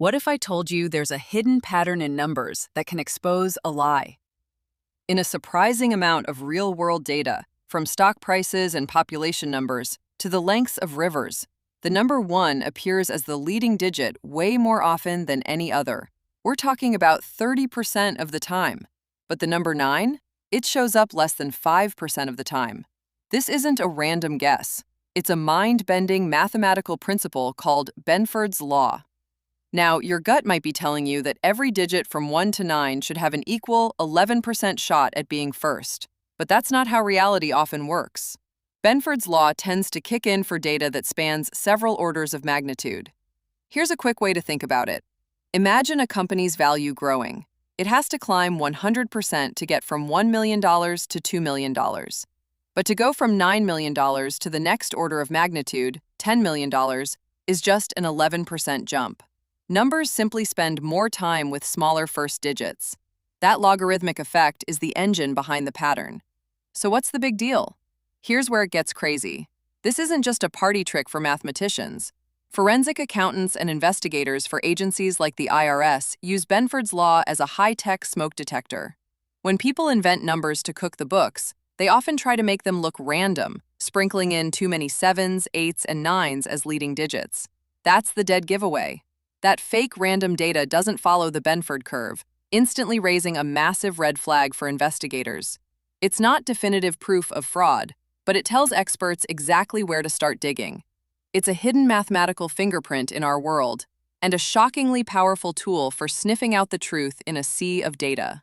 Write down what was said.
What if I told you there's a hidden pattern in numbers that can expose a lie? In a surprising amount of real-world data, from stock prices and population numbers to the lengths of rivers, the number 1 appears as the leading digit way more often than any other. We're talking about 30% of the time. But the number 9? It shows up less than 5% of the time. This isn't a random guess. It's a mind-bending mathematical principle called Benford's law. Now, your gut might be telling you that every digit from 1 to 9 should have an equal 11% shot at being first. But that's not how reality often works. Benford's law tends to kick in for data that spans several orders of magnitude. Here's a quick way to think about it. Imagine a company's value growing. It has to climb 100% to get from $1 million to $2 million. But to go from $9 million to the next order of magnitude, $10 million, is just an 11% jump. Numbers simply spend more time with smaller first digits. That logarithmic effect is the engine behind the pattern. So what's the big deal? Here's where it gets crazy. This isn't just a party trick for mathematicians. Forensic accountants and investigators for agencies like the IRS use Benford's law as a high-tech smoke detector. When people invent numbers to cook the books, they often try to make them look random, sprinkling in too many 7s, 8s, and 9s as leading digits. That's the dead giveaway. That fake random data doesn't follow the Benford curve, instantly raising a massive red flag for investigators. It's not definitive proof of fraud, but it tells experts exactly where to start digging. It's a hidden mathematical fingerprint in our world, and a shockingly powerful tool for sniffing out the truth in a sea of data.